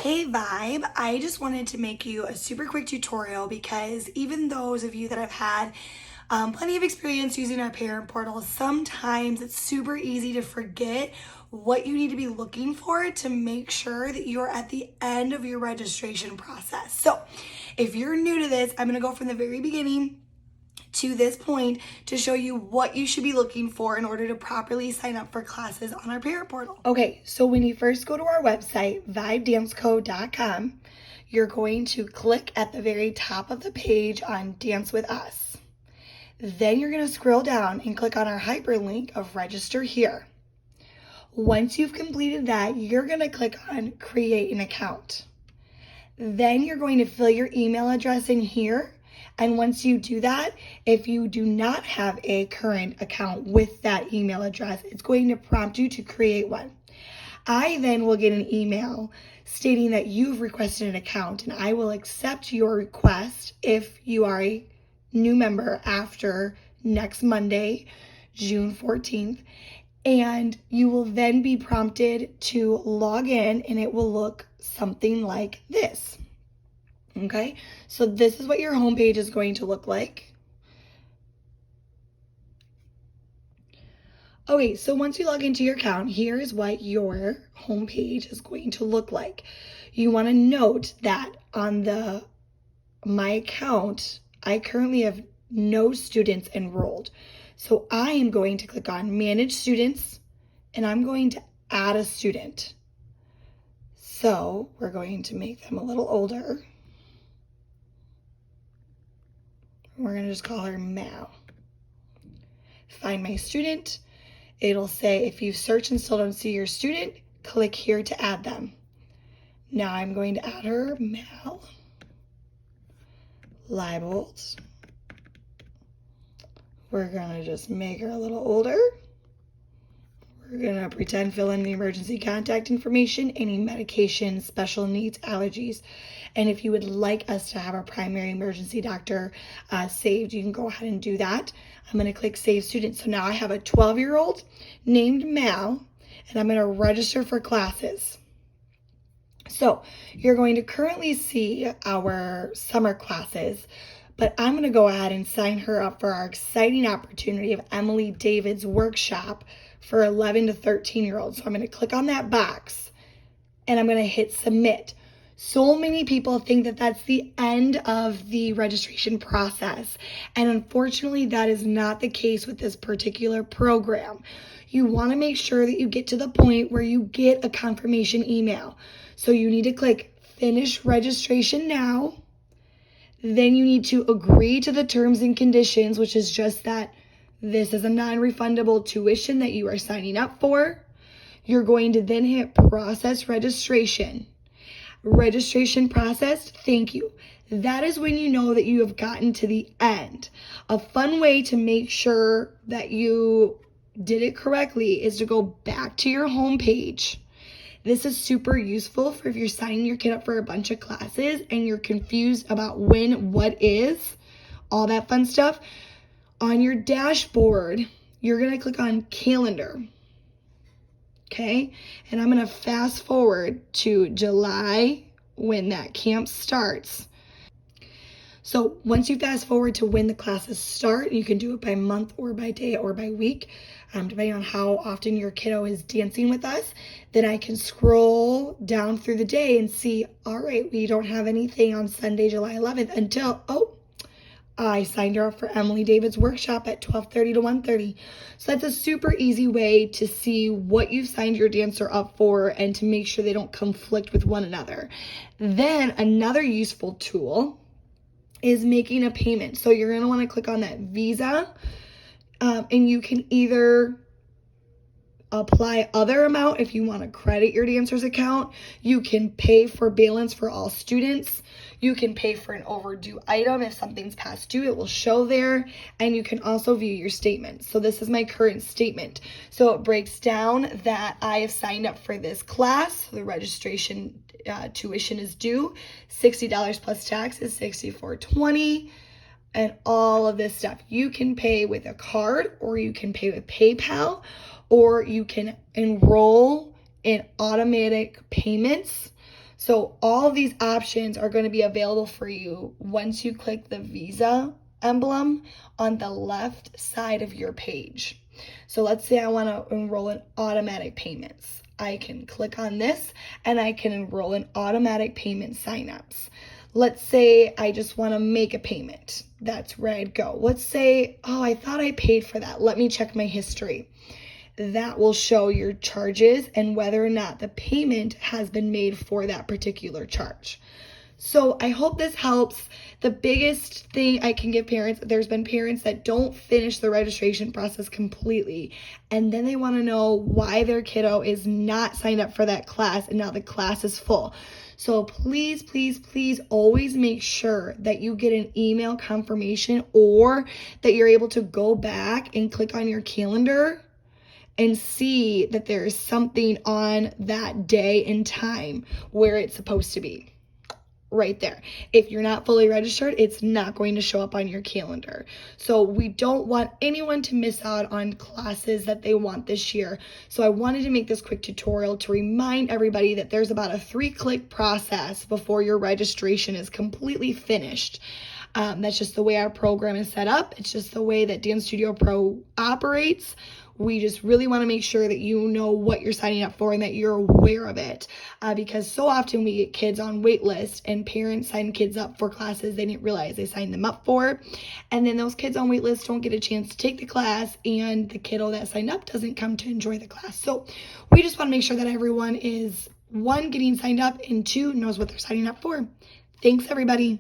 Hey Vibe, I just wanted to make you a super quick tutorial because even those of you that have had plenty of experience using our parent portal, sometimes it's super easy to forget what you need to be looking for to make sure that you're at the end of your registration process. So if you're new to this, I'm gonna go from the very beginning to this point to show you what you should be looking for in order to properly sign up for classes on our parent portal. Okay, so when you first go to our website, vibedanceco.com, you're going to click at the very top of the page on Dance with Us. Then you're going to scroll down and click on our hyperlink of register here. Once you've completed that, you're going to click on create an account. Then you're going to fill your email address in here. And once you do that, if you do not have a current account with that email address, it's going to prompt you to create one. I then will get an email stating that you've requested an account, and I will accept your request if you are a new member after next Monday, June 14th. And you will then be prompted to log in, and it will look something like this. Okay, so this is what your homepage is going to look like. Okay, so once you log into your account, here's what your homepage is going to look like. You want to note that on my account, I currently have no students enrolled. So I am going to click on Manage Students, and I'm going to add a student. So we're going to make them a little older. We're going to just call her Mal. Find my student. It'll say if you search and still don't see your student, click here to add them. Now I'm going to add her, Mal Leibold. We're going to just make her a little older. We're going to pretend fill in the emergency contact information, any medication, special needs, allergies. And if you would like us to have our primary emergency doctor saved, you can go ahead and do that. I'm going to click Save Student. So now I have a 12-year-old named Mal, and I'm going to register for classes. So you're going to currently see our summer classes, but I'm going to go ahead and sign her up for our exciting opportunity of Emily David's workshop for 11 to 13-year-olds. So I'm going to click on that box, and I'm going to hit Submit. So many people think that that's the end of the registration process, and unfortunately that is not the case with this particular program. You want to make sure that you get to the point where you get a confirmation email. So you need to click Finish Registration Now. Then you need to agree to the terms and conditions, which is just that this is a non-refundable tuition that you are signing up for. You're going to then hit Process Registration. Registration processed, thank you. That is when you know that you have gotten to the end. A fun way to make sure that you did it correctly is to go back to your home page. This is super useful for if you're signing your kid up for a bunch of classes and you're confused about when, what is, all that fun stuff. On your dashboard, you're going to click on Calendar. Okay, and I'm going to fast forward to July when that camp starts. So once you fast forward to when the classes start, you can do it by month or by day or by week, depending on how often your kiddo is dancing with us. Then I can scroll down through the day and see, all right, we don't have anything on Sunday, July 11th until, I signed her up for Emily David's workshop at 12:30 to 1:30. So that's a super easy way to see what you've signed your dancer up for and to make sure they don't conflict with one another. Then another useful tool is making a payment. So you're going to want to click on that Visa, and you can either apply other amount if you want to credit your dancer's account. You can pay for balance for all students. You can pay for an overdue item. If something's past due, it will show there. And you can also view your statement. So this is my current statement. So it breaks down that I have signed up for this class. The registration tuition is due. $60 plus tax is $64.20. And all of this stuff. You can pay with a card, or you can pay with PayPal, or you can enroll in automatic payments. So all of these options are going to be available for you once you click the Visa emblem on the left side of your page. So let's say I want to enroll in automatic payments. I can click on this and I can enroll in automatic payment signups. Let's say I just want to make a payment. That's where I'd go. Let's say, oh, I thought I paid for that. Let me check my history. That will show your charges and whether or not the payment has been made for that particular charge. So I hope this helps. The biggest thing I can give parents, there's been parents that don't finish the registration process completely, and then they want to know why their kiddo is not signed up for that class and now the class is full. So please, please, please always make sure that you get an email confirmation or that you're able to go back and click on your calendar and see that there is something on that day and time where it's supposed to be. Right there. If you're not fully registered, it's not going to show up on your calendar. So we don't want anyone to miss out on classes that they want this year. So I wanted to make this quick tutorial to remind everybody that there's about a 3-click process before your registration is completely finished. That's just the way our program is set up. It's just the way that Dance Studio Pro operates. We just really want to make sure that you know what you're signing up for and that you're aware of it, because so often we get kids on wait list and parents sign kids up for classes they didn't realize they signed them up for, and then those kids on wait list don't get a chance to take the class and the kiddo that signed up doesn't come to enjoy the class. So we just want to make sure that everyone is, 1, getting signed up, and 2, knows what they're signing up for. Thanks, everybody.